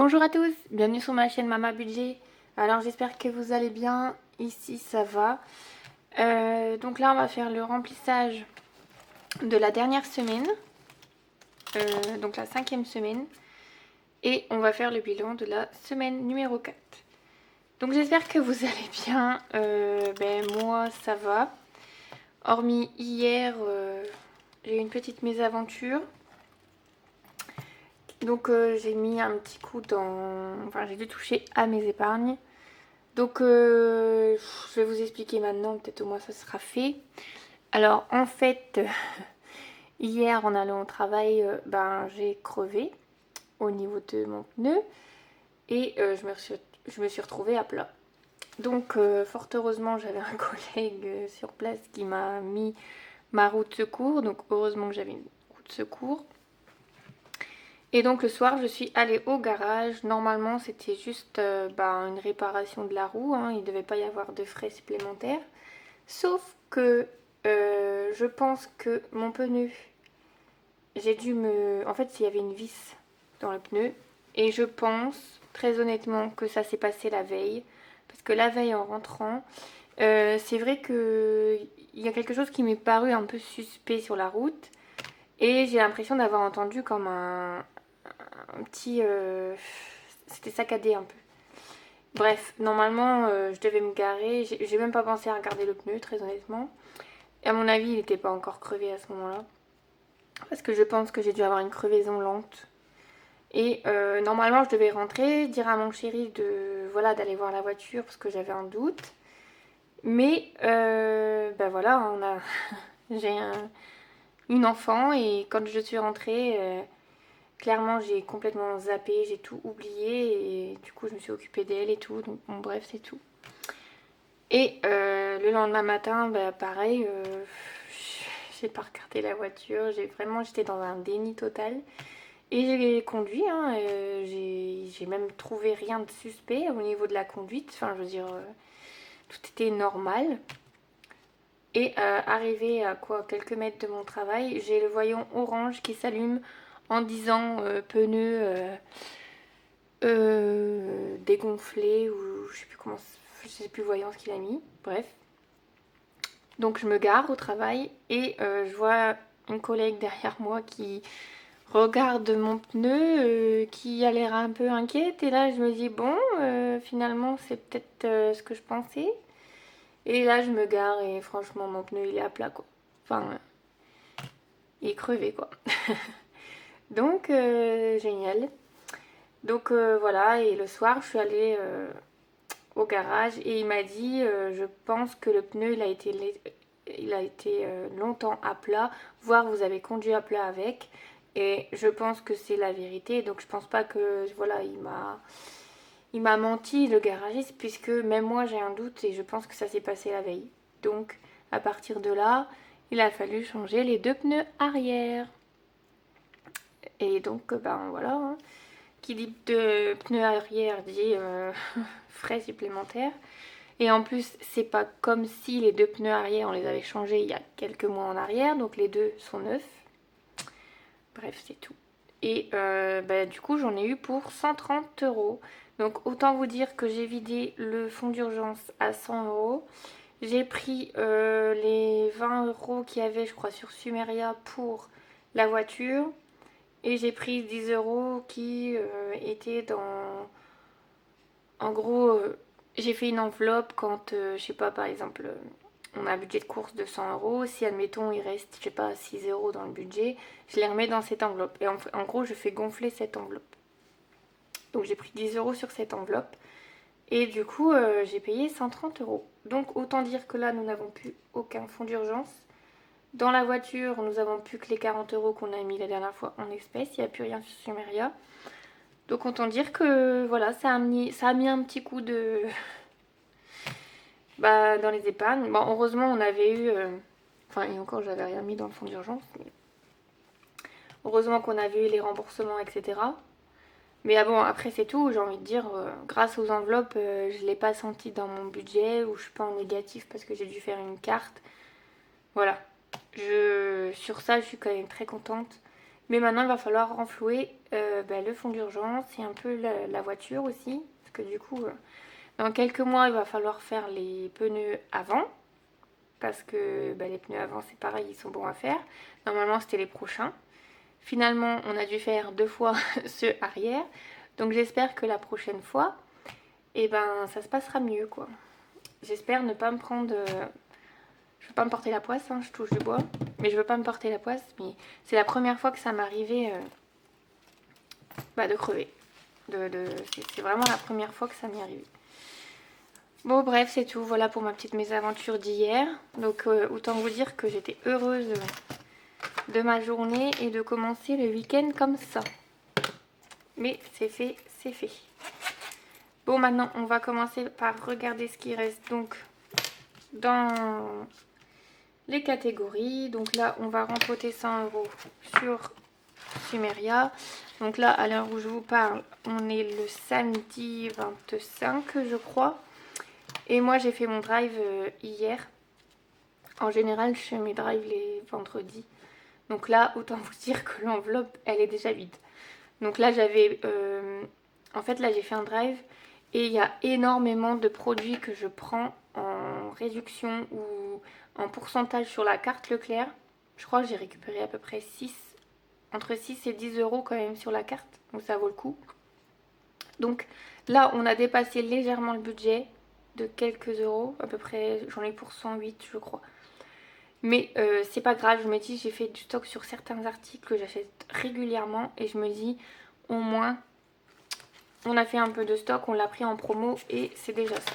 Bonjour à tous, bienvenue sur ma chaîne Mama Budget. Alors j'espère que vous allez bien, ici ça va. Donc là on va faire le remplissage de la dernière semaine, donc la 5e semaine. Et on va faire le bilan de la semaine numéro 4. Donc j'espère que vous allez bien, moi ça va. Hormis hier, j'ai eu une petite mésaventure. Donc j'ai mis un petit coup dans... Enfin j'ai dû toucher à mes épargnes. Donc je vais vous expliquer maintenant, peut-être au moins ça sera fait. Alors en fait, hier en allant au travail, j'ai crevé au niveau de mon pneu et je me suis retrouvée à plat. Donc fort heureusement j'avais un collègue sur place qui m'a mis ma roue de secours. Donc heureusement que j'avais une roue de secours. Et donc le soir je suis allée au garage. Normalement c'était juste une réparation de la roue, hein. Il ne devait pas y avoir de frais supplémentaires. Sauf que je pense que mon pneu, j'ai dû me... En fait il y avait une vis dans le pneu. Et je pense très honnêtement que ça s'est passé la veille. Parce que la veille en rentrant, c'est vrai qu'il y a quelque chose qui m'est paru un peu suspect sur la route. Et j'ai l'impression d'avoir entendu comme un petit... c'était saccadé un peu. Bref, normalement, je devais me garer. J'ai même pas pensé à regarder le pneu, très honnêtement. Et à mon avis, il n'était pas encore crevé à ce moment-là. Parce que je pense que j'ai dû avoir une crevaison lente. Et normalement, je devais rentrer, dire à mon chéri d'aller voir la voiture parce que j'avais un doute. Mais, j'ai une enfant et quand je suis rentrée... clairement, j'ai complètement zappé, j'ai tout oublié et du coup, je me suis occupée d'elle et tout. Donc, bon, bref, c'est tout. Et le lendemain matin, pareil, j'ai pas regardé la voiture. J'étais dans un déni total. Et j'ai conduit, hein, j'ai même trouvé rien de suspect au niveau de la conduite. Enfin, je veux dire, tout était normal. Et arrivé à quelques mètres de mon travail, j'ai le voyant orange qui s'allume en disant pneu dégonflé ou je sais plus voyant ce qu'il a mis. Bref. Donc je me gare au travail et je vois une collègue derrière moi qui regarde mon pneu, qui a l'air un peu inquiète. Et là je me dis bon, finalement c'est peut-être ce que je pensais. Et là je me gare et franchement mon pneu il est à plat quoi. Enfin, il est crevé quoi. Donc génial. Donc voilà, et le soir je suis allée au garage et il m'a dit je pense que le pneu il a été longtemps à plat, voire vous avez conduit à plat avec. Et je pense que c'est la vérité, donc je pense pas que voilà, il m'a menti le garagiste, puisque même moi j'ai un doute et je pense que ça s'est passé la veille. Donc à partir de là, il a fallu changer les deux pneus arrière. Et donc voilà, hein. Qui dit de pneus arrière dit frais supplémentaires. Et en plus, c'est pas comme si les deux pneus arrière, on les avait changés il y a quelques mois en arrière, donc les deux sont neufs. Bref, c'est tout. Et du coup, j'en ai eu pour 130 euros. Donc autant vous dire que j'ai vidé le fonds d'urgence à 100 euros. J'ai pris les 20 euros qu'il y avait, je crois, sur Sumeria pour la voiture. Et j'ai pris 10 euros qui étaient dans... En gros, j'ai fait une enveloppe quand, je sais pas, par exemple, on a un budget de course de 100 euros. Si, admettons, il reste, je sais pas, 6 euros dans le budget, je les remets dans cette enveloppe. Et en gros, je fais gonfler cette enveloppe. Donc j'ai pris 10 euros sur cette enveloppe. Et du coup, j'ai payé 130 euros. Donc autant dire que là, nous n'avons plus aucun fonds d'urgence. Dans la voiture, nous avons plus que les 40 euros qu'on a mis la dernière fois en espèces. Il n'y a plus rien sur Sumeria. Donc autant dire que voilà, ça a mis un petit coup de... dans les épargnes. Bon, heureusement, on avait eu... et encore, j'avais rien mis dans le fonds d'urgence. Mais... heureusement qu'on avait eu les remboursements, etc. Mais bon, après c'est tout, j'ai envie de dire, grâce aux enveloppes, je ne l'ai pas senti dans mon budget, ou je suis pas en négatif parce que j'ai dû faire une carte. Voilà. Sur ça, je suis quand même très contente. Mais maintenant il va falloir renflouer le fond d'urgence et un peu la voiture aussi. Parce que du coup, dans quelques mois il va falloir faire les pneus avant. Parce que les pneus avant c'est pareil, ils sont bons à faire. Normalement c'était les prochains. Finalement on a dû faire 2 fois ceux arrière. Donc j'espère que la prochaine fois, ça se passera mieux quoi. J'espère ne pas me prendre... je veux pas me porter la poisse, hein, je touche du bois. Mais je veux pas me porter la poisse. Mais c'est la première fois que ça m'arrivait de crever. C'est vraiment la première fois que ça m'est arrivé. Bon bref c'est tout, voilà pour ma petite mésaventure d'hier. Donc autant vous dire que j'étais heureuse de ma journée et de commencer le week-end comme ça. Mais c'est fait, c'est fait. Bon maintenant on va commencer par regarder ce qui reste donc dans les catégories. Donc là on va rempoter 100 € sur Sumeria. Donc là à l'heure où je vous parle on est le samedi 25 je crois. Et moi j'ai fait mon drive hier. En général je fais mes drives les vendredis. Donc là autant vous dire que l'enveloppe elle est déjà vide. Donc là j'avais... en fait là j'ai fait un drive. Et il y a énormément de produits que je prends en réduction ou en pourcentage sur la carte Leclerc. Je crois que j'ai récupéré à peu près entre 6 et 10 € quand même sur la carte. Donc ça vaut le coup. Donc là on a dépassé légèrement le budget de quelques euros, à peu près, j'en ai pour 108 je crois. Mais c'est pas grave, je me dis j'ai fait du stock sur certains articles que j'achète régulièrement et je me dis au moins on a fait un peu de stock, on l'a pris en promo et c'est déjà ça.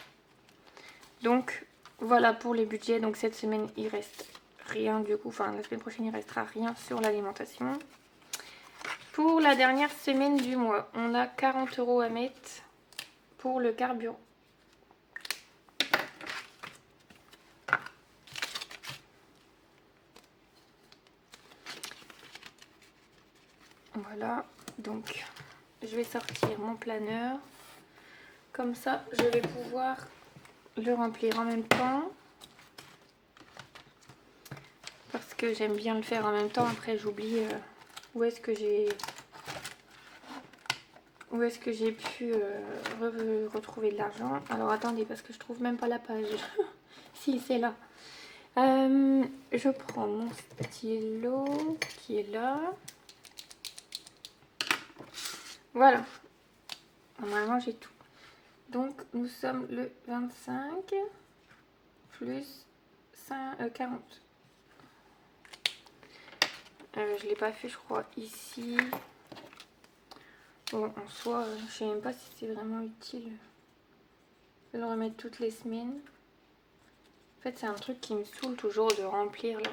Donc voilà pour les budgets, donc cette semaine il reste rien du coup, enfin la semaine prochaine il restera rien sur l'alimentation. Pour la dernière semaine du mois, on a 40 € à mettre pour le carburant. Voilà, donc je vais sortir mon planeur. Comme ça, je vais pouvoir le remplir en même temps. Parce que j'aime bien le faire en même temps. Après, j'oublie où est-ce que j'ai pu retrouver de l'argent. Alors, attendez, parce que je trouve même pas la page. Si, c'est là. Je prends mon stylo qui est là. Voilà. Normalement, j'ai tout. Donc, nous sommes le 25 plus 40. Je l'ai pas fait, je crois, ici. Bon, en soi, je sais même pas si c'est vraiment utile de le remettre toutes les semaines. En fait, c'est un truc qui me saoule toujours de remplir là.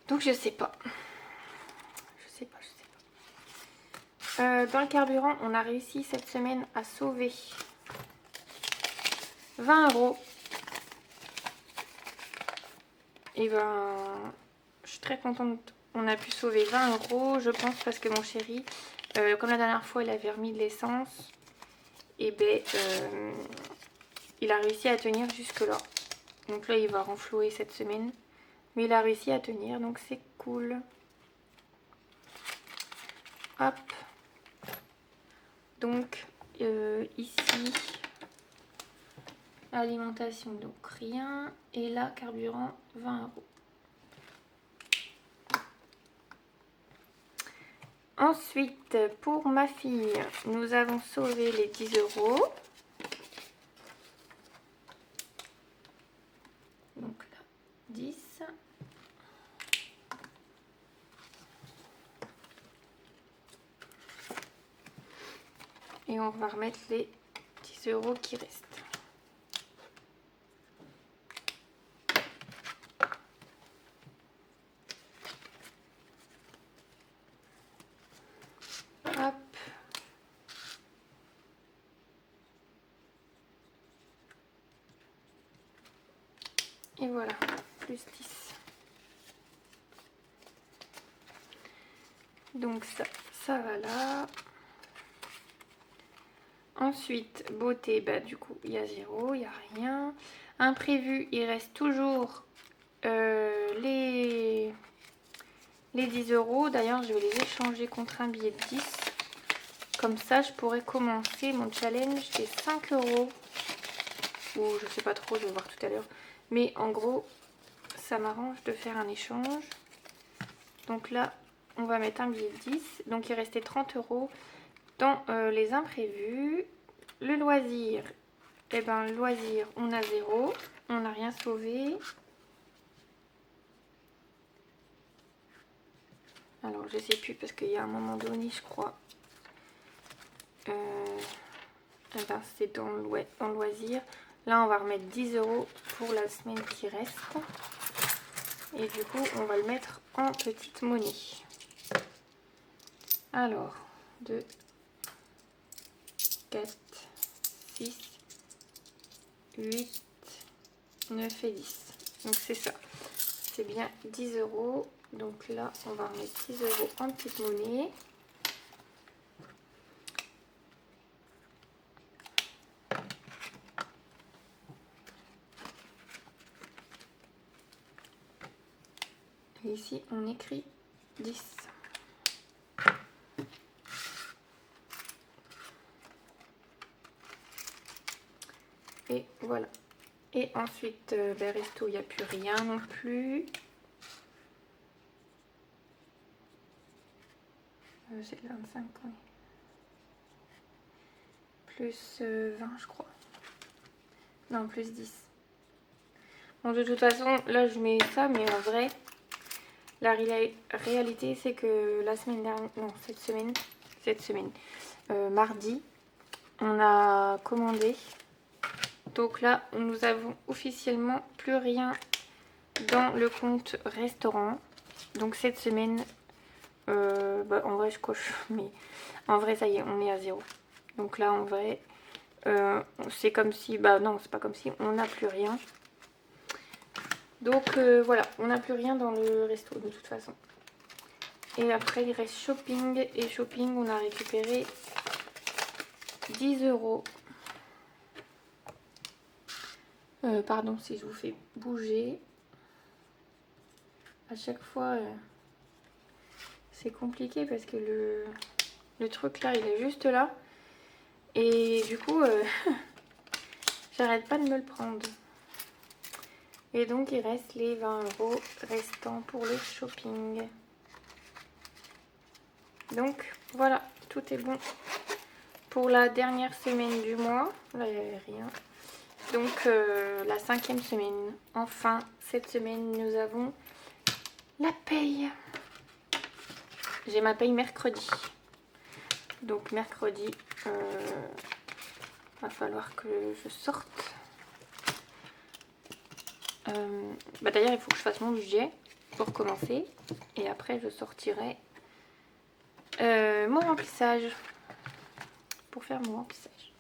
Donc, je sais pas. Je sais pas. Dans le carburant, on a réussi cette semaine à sauver 20 €. Et je suis très contente. On a pu sauver 20 €, je pense, parce que mon chéri, comme la dernière fois, il avait remis de l'essence. Et il a réussi à tenir jusque là. Donc là, il va renflouer cette semaine. Mais il a réussi à tenir, donc c'est cool. Hop. Donc, ici, alimentation, donc rien. Et là, carburant, 20 €. Ensuite, pour ma fille, nous avons sauvé les 10 €. Donc là, 10. Et on va remettre les 10 € qui restent. Hop. Et voilà, plus 10. Donc ça va là. Ensuite, beauté, du coup, il y a 0, il n'y a rien. Imprévu, il reste toujours les les 10 euros. D'ailleurs, je vais les échanger contre un billet de 10. Comme ça, je pourrais commencer mon challenge des 5 euros. Ou je sais pas trop, je vais voir tout à l'heure. Mais en gros, ça m'arrange de faire un échange. Donc là, on va mettre un billet de 10. Donc il restait 30 euros dans les imprévus. Le loisir, eh ben le loisir, on a 0. On n'a rien sauvé. Alors je sais plus parce qu'il y a un moment donné, je crois. Eh ben, c'est dans le loisir. Là, on va remettre 10 euros pour la semaine qui reste. Et du coup, on va le mettre en petite monnaie. Alors, 2, 4, 6, 8, 9 et 10. Donc c'est ça. C'est bien 10 euros. Donc là, on va remettre 10 euros en petite monnaie. Et ici, on écrit 10. Et voilà. Et ensuite, resto, il n'y a plus rien non plus. C'est le 25, oui. Plus 20, je crois. Non, plus 10. Bon, de toute façon, là, je mets ça, mais en vrai, la réalité, c'est que la semaine dernière, non, cette semaine, mardi, on a commandé. Donc là, nous avons officiellement plus rien dans le compte restaurant. Donc cette semaine, en vrai, je coche, mais en vrai, ça y est, on est à 0. Donc là, en vrai, c'est comme si, non, c'est pas comme si, on n'a plus rien. Donc voilà, on n'a plus rien dans le resto de toute façon. Et après, il reste shopping. Et shopping, on a récupéré 10 euros. Pardon si je vous fais bouger. À chaque fois, c'est compliqué parce que le truc là, il est juste là. Et du coup, j'arrête pas de me le prendre. Et donc, il reste les 20 euros restants pour le shopping. Donc, voilà, tout est bon pour la dernière semaine du mois. Là, il n'y avait rien. Donc, la 5e semaine. Enfin, cette semaine, nous avons la paye. J'ai ma paye mercredi. Donc, mercredi, va falloir que je sorte. D'ailleurs, il faut que je fasse mon budget pour commencer. Et après, je sortirai mon remplissage. Pour faire mon remplissage.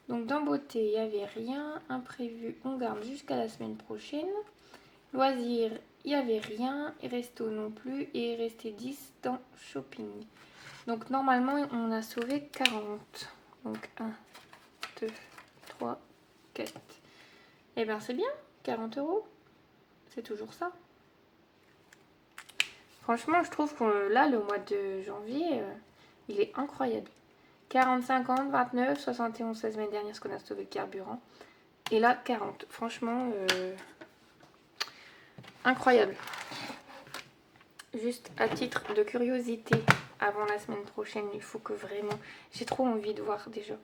Donc, dans beauté, il n'y avait rien. Imprévu, on garde jusqu'à la semaine prochaine. Loisirs, il n'y avait rien. Resto non plus. Et il restait 10 dans shopping. Donc, normalement, on a sauvé 40. Donc, 1, 2, 3, 4. Et bien, c'est bien. 40 euros. C'est toujours ça. Franchement, je trouve que là, le mois de janvier, il est incroyable. 40, 50, 29, 71 la semaine dernière, ce qu'on a sauvé le carburant. Et là, 40. Franchement, incroyable. Juste à titre de curiosité, avant la semaine prochaine, il faut que vraiment... J'ai trop envie de voir déjà.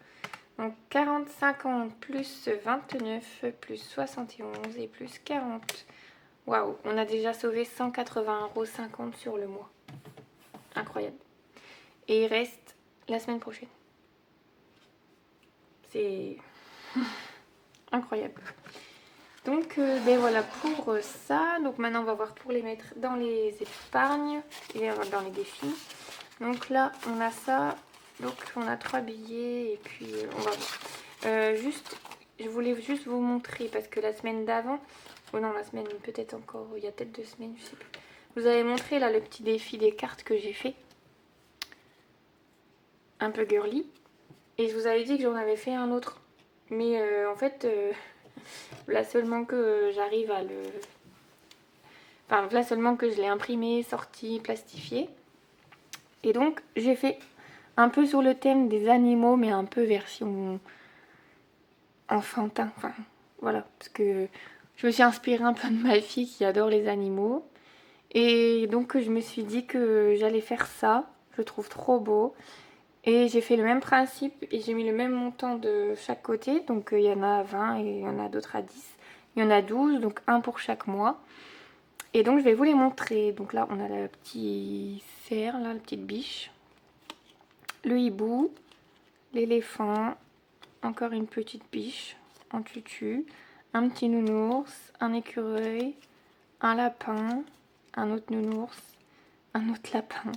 Donc 40, 50, plus 29, plus 71 et plus 40. Waouh, on a déjà sauvé 180,50 € sur le mois. Incroyable. Et il reste la semaine prochaine. C'est incroyable. Donc voilà pour ça. Donc maintenant on va voir pour les mettre dans les épargnes et dans les défis. Donc là on a ça. Donc on a 3 billets et puis on va voir. Je voulais juste vous montrer parce que la semaine d'avant, oh non la semaine peut-être encore, il y a peut-être 2 semaines, je sais plus. Je vous avais montré là le petit défi des cartes que j'ai fait. Un peu girly. Et je vous avais dit que j'en avais fait un autre. Mais en fait, là seulement que j'arrive à le... Enfin là seulement que je l'ai imprimé, sorti, plastifié. Et donc j'ai fait un peu sur le thème des animaux, mais un peu version enfantin. Enfin voilà, parce que je me suis inspirée un peu de ma fille qui adore les animaux. Et donc je me suis dit que j'allais faire ça. Je le trouve trop beau. Et j'ai fait le même principe et j'ai mis le même montant de chaque côté. Donc il y en a 20 et il y en a d'autres à 10. Il y en a 12, donc un pour chaque mois. Et donc je vais vous les montrer. Donc là on a la petite cerf, là, la petite biche. Le hibou, l'éléphant, encore une petite biche en tutu, un petit nounours, un écureuil, un lapin, un autre nounours, un autre lapin,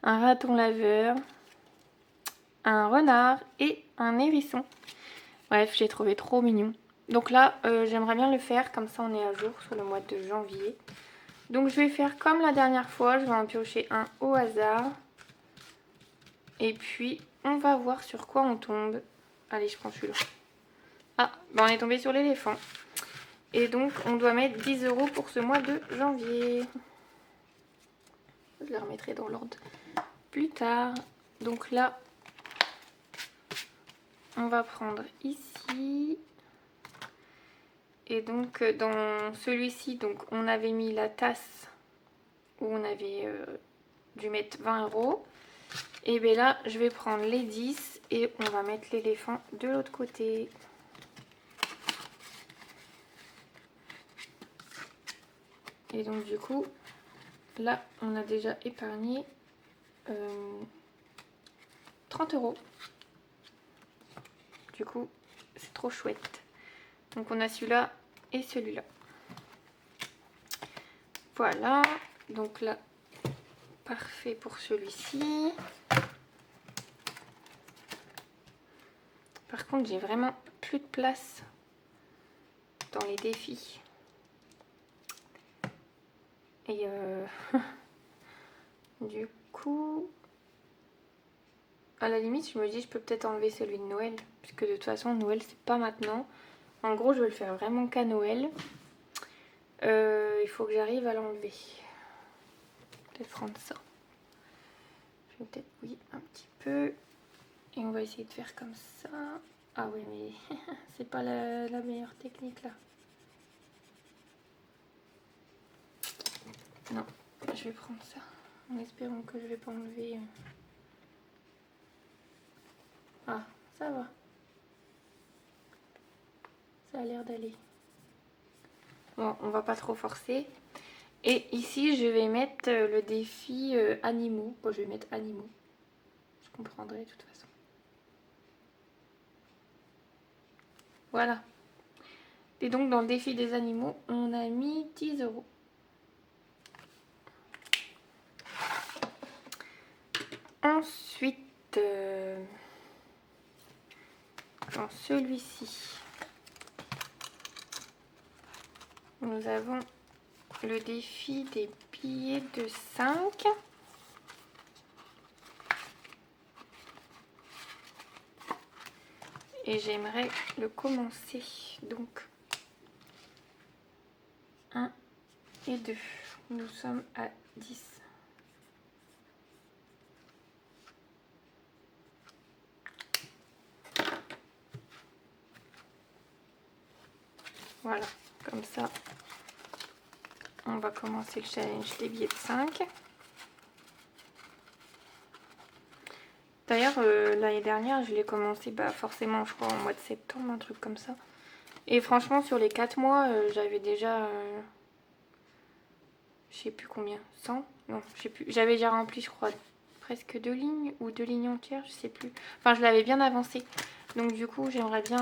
un raton laveur, un renard et un hérisson. Bref, j'ai trouvé trop mignon. Donc là, j'aimerais bien le faire, comme ça on est à jour sur le mois de janvier. Donc je vais faire comme la dernière fois, je vais en piocher un au hasard. Et puis, on va voir sur quoi on tombe. Allez, je prends celui-là. Ah, bah on est tombé sur l'éléphant. Et donc, on doit mettre 10 € pour ce mois de janvier. Je le remettrai dans l'ordre plus tard. Donc là, on va prendre ici. Et donc, dans celui-ci, donc on avait mis la tasse où on avait dû mettre 20 €. Et bien là, je vais prendre les 10 et on va mettre l'éléphant de l'autre côté. Et donc du coup, là, on a déjà épargné 30 €. Du coup, c'est trop chouette. Donc on a celui-là et celui-là. Voilà. Donc là, parfait pour celui-ci. Par contre, j'ai vraiment plus de place dans les défis. Et du coup, à la limite, je me dis, je peux peut-être enlever celui de Noël. Puisque de toute façon, Noël, c'est pas maintenant. En gros, je vais le faire vraiment qu'à Noël. Il faut que j'arrive à l'enlever. Peut-être prendre ça. Je vais peut-être, oui, un petit peu. Et on va essayer de faire comme ça. Ah oui, mais c'est pas la meilleure technique là. Non, je vais prendre ça. En espérant que je vais pas enlever. Ah, ça va. Ça a l'air d'aller. Bon, on va pas trop forcer. Et ici, je vais mettre le défi animaux. Bon, je vais mettre animaux. Je comprendrai de toute façon. Voilà. Et donc, dans le défi des animaux, on a mis 10 €. Ensuite, dans celui-ci, nous avons le défi des billets de 5. Et j'aimerais le commencer. Donc, 1 et 2. Nous sommes à 10. Voilà, comme ça, on va commencer le challenge des billets de 5. D'ailleurs, l'année dernière, je l'ai commencé forcément, je crois, en mois de septembre, un truc comme ça. Et franchement, sur les 4 mois, j'avais déjà, je sais plus combien, 100? Non, je sais plus. J'avais déjà rempli, je crois, presque 2 lignes ou 2 lignes entières, je sais plus. Enfin, je l'avais bien avancé. Donc du coup, j'aimerais bien,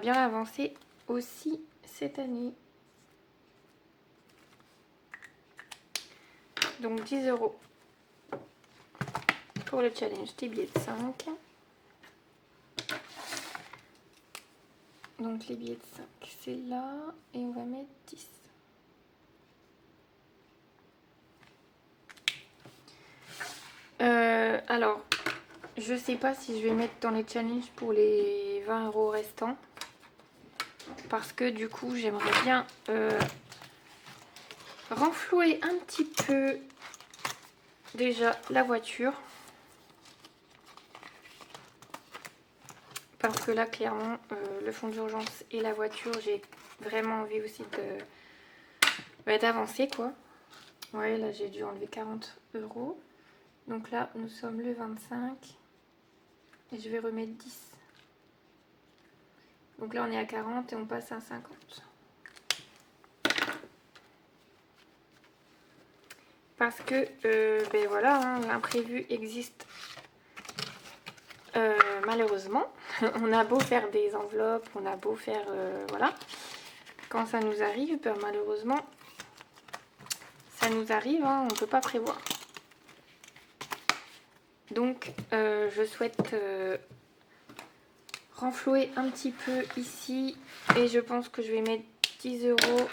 bien l'avancer aussi cette année. Donc 10 € pour le challenge des billets de 5. Donc les billets de 5, c'est là. Et on va mettre 10. Alors, je sais pas si je vais mettre dans les challenges pour les 20 € restants. parce que du coup j'aimerais bien renflouer un petit peu déjà la voiture. Parce que là clairement le fond d'urgence et la voiture, j'ai vraiment envie aussi d'avancer quoi. Ouais, là j'ai dû enlever 40 €. Donc là nous sommes le 25 et je vais remettre 10. Donc là on est à 40 et on passe à 50. Parce que ben voilà, hein, l'imprévu existe malheureusement. On a beau faire des enveloppes, on a beau faire voilà. Quand ça nous arrive, ben malheureusement ça nous arrive, hein, on ne peut pas prévoir. Donc je souhaite renflouer un petit peu ici et je pense que je vais mettre 10 €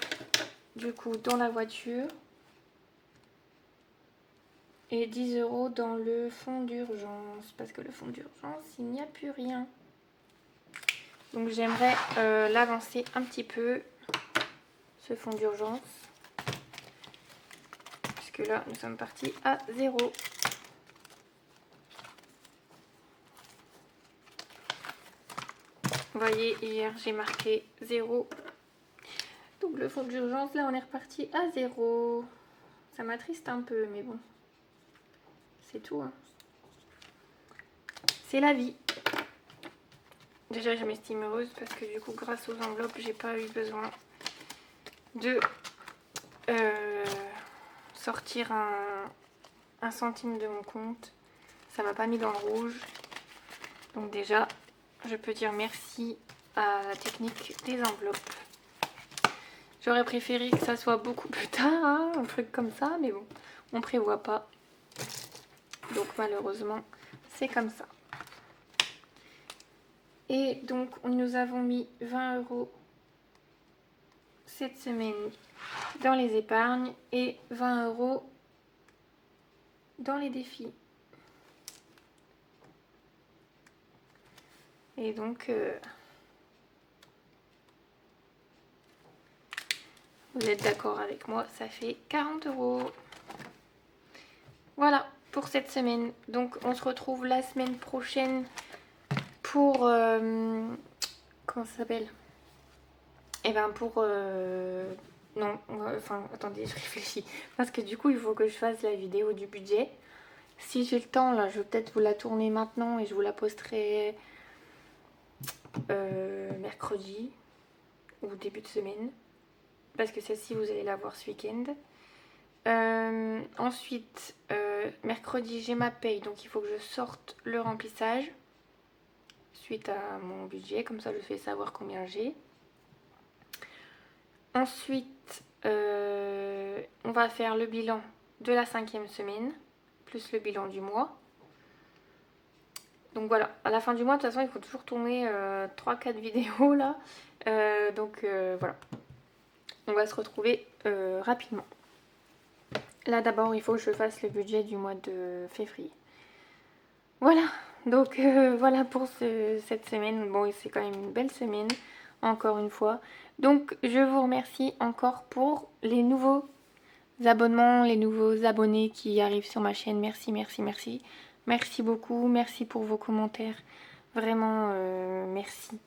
du coup dans la voiture et 10 € dans le fond d'urgence parce que le fond d'urgence il n'y a plus rien. Donc j'aimerais l'avancer un petit peu ce fond d'urgence puisque là nous sommes partis à 0. Vous voyez, hier j'ai marqué 0. Donc le fond d'urgence, là on est reparti à 0. Ça m'attriste un peu, mais bon. C'est tout. Hein. C'est la vie. Déjà je m'estime heureuse parce que du coup grâce aux enveloppes, j'ai pas eu besoin de sortir un centime de mon compte. Ça m'a pas mis dans le rouge. Donc déjà, je peux dire merci à la technique des enveloppes. J'aurais préféré que ça soit beaucoup plus tard, hein, un truc comme ça, mais bon, on prévoit pas. Donc malheureusement, c'est comme ça. Et donc, nous avons mis 20 € cette semaine dans les épargnes et 20 € dans les défis. Et donc, vous êtes d'accord avec moi, ça fait 40 €. Voilà pour cette semaine. Donc, on se retrouve la semaine prochaine pour... comment ça s'appelle? Eh ben pour... non, enfin, attendez, je réfléchis. Parce que du coup, il faut que je fasse la vidéo du budget. Si j'ai le temps, là, je vais peut-être vous la tourner maintenant et je vous la posterai mercredi ou début de semaine. Parce que celle-ci, vous allez la voir ce week-end. Ensuite, mercredi, j'ai ma paye. Donc, il faut que je sorte le remplissage suite à mon budget. Comme ça, je fais savoir combien j'ai. Ensuite, on va faire le bilan de la 5e semaine, plus le bilan du mois. Donc voilà, à la fin du mois, de toute façon, il faut toujours tourner 3-4 vidéos là. Donc voilà, on va se retrouver rapidement. Là d'abord, il faut que je fasse le budget du mois de février. Voilà, donc voilà pour cette semaine. Bon, c'est quand même une belle semaine, encore une fois. Donc je vous remercie encore pour les nouveaux abonnements, les nouveaux abonnés qui arrivent sur ma chaîne. Merci, merci, merci. Merci beaucoup, merci pour vos commentaires. Vraiment, merci.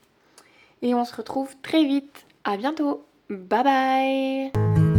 Et on se retrouve très vite. À bientôt. Bye bye.